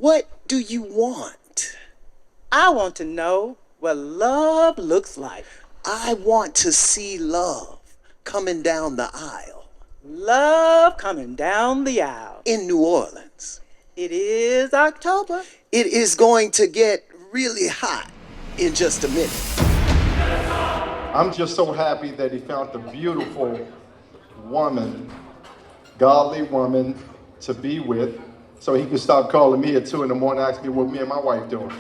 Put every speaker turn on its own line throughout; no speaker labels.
What do you want?
I want to know what love looks like.
I want to see love coming down the aisle
Love coming down the aisle.
in New Orleans.
It is October.
It is going to get really hot in just a minute.
I'm just so happy that he found a beautiful woman, godly woman to be with, so he could stop calling me at 2 in the morning asking me what me and my wife doing.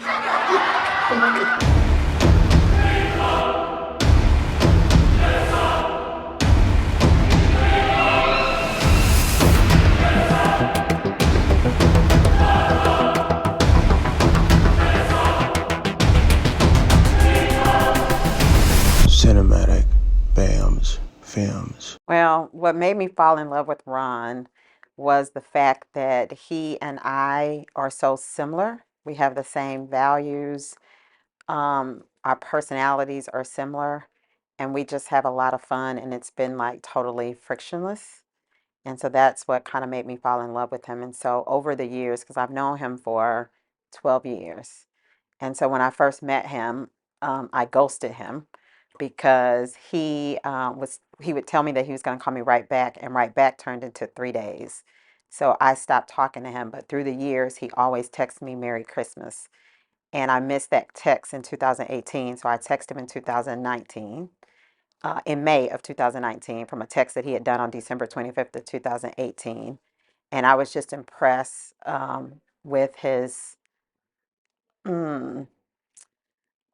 CinematicBams films.
Well, what made me fall in love with Ron was the fact that he and I are so similar. We have the same values. Our personalities are similar, and we just have a lot of fun, and it's been like totally frictionless. And so that's what kind of made me fall in love with him. And so over the years, because I've known him for 12 years, and so when I first met him, I ghosted him because he would tell me that he was going to call me right back, and right back turned into 3 days. So I stopped talking to him. But through the years, he always texts me Merry Christmas, and I missed that text in 2018. So I texted him in 2019, in May of 2019, from a text that he had done on December 25th of 2018, and I was just impressed with his. Mm,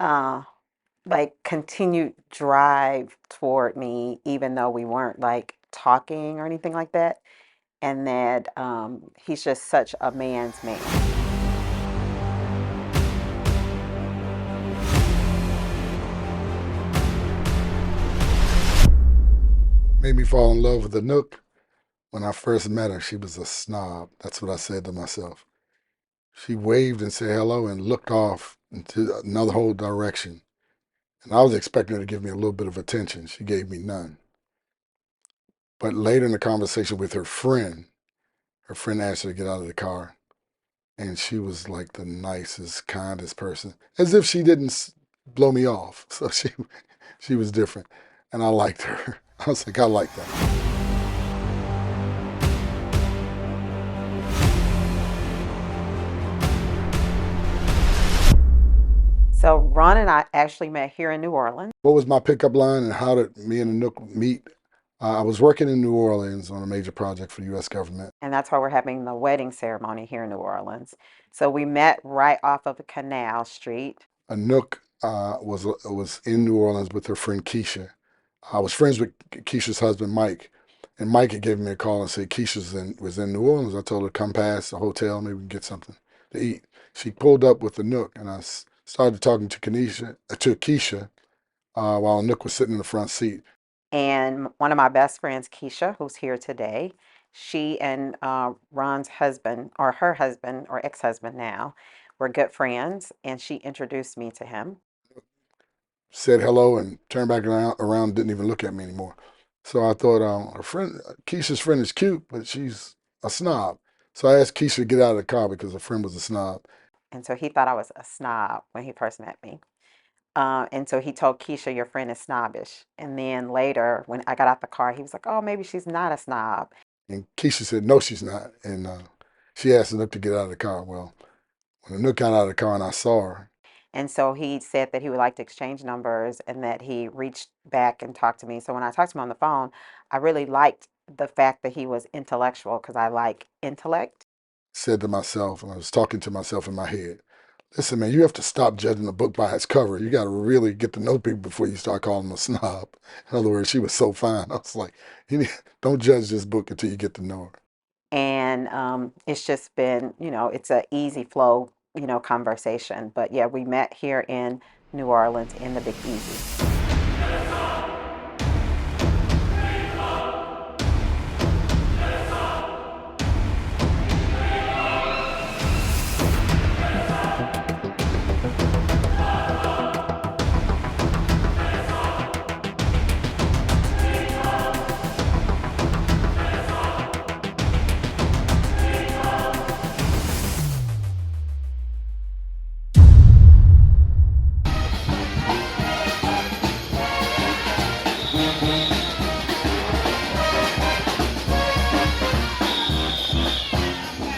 uh, like continued drive toward me, even though we weren't like talking or anything like that. And that he's just such a man's man.
Made me fall in love with Anouk. When I first met her, she was a snob. That's what I said to myself. She waved and said hello and looked off into another whole direction. And I was expecting her to give me a little bit of attention. She gave me none. But later in the conversation with her friend asked her to get out of the car. And she was like the nicest, kindest person, as if she didn't blow me off. So she was different. And I liked her. I was like, I like that.
So Ron and I actually met here in New Orleans.
What was my pickup line and how did me and Anouk meet? I was working in New Orleans on a major project for the U.S. government.
And that's why we're having the wedding ceremony here in New Orleans. So we met right off of Canal Street.
Anouk was in New Orleans with her friend Keisha. I was friends with Keisha's husband, Mike. And Mike had given me a call and said was in New Orleans. I told her to come past the hotel, maybe we can get something to eat. She pulled up with Anouk, and I started talking to Keisha while Anouk was sitting in the front seat.
And one of my best friends, Keisha, who's here today, she and Ron's husband, or her husband, or ex-husband now, were good friends, and she introduced me to him.
Said hello and turned back around, didn't even look at me anymore. So I thought, her friend, Keisha's friend is cute, but she's a snob. So I asked Keisha to get out of the car because her friend was a snob.
And so he thought I was a snob when he first met me. And so he told Keisha, your friend is snobbish. And then later, when I got out the car, he was like, oh, maybe she's not a snob.
And Keisha said, no, she's not. And she asked Anouk to get out of the car. Well, when Anouk got out of the car and I saw her.
And so he said that he would like to exchange numbers and that he reached back and talked to me. So when I talked to him on the phone, I really liked the fact that he was intellectual because I like intellect.
Said to myself, and I was talking to myself in my head, listen, man, you have to stop judging a book by its cover. You got to really get to know people before you start calling them a snob. In other words, she was so fine. I was like, don't judge this book until you get to know her.
And it's just been, it's an easy flow, conversation. But yeah, we met here in New Orleans in the Big Easy.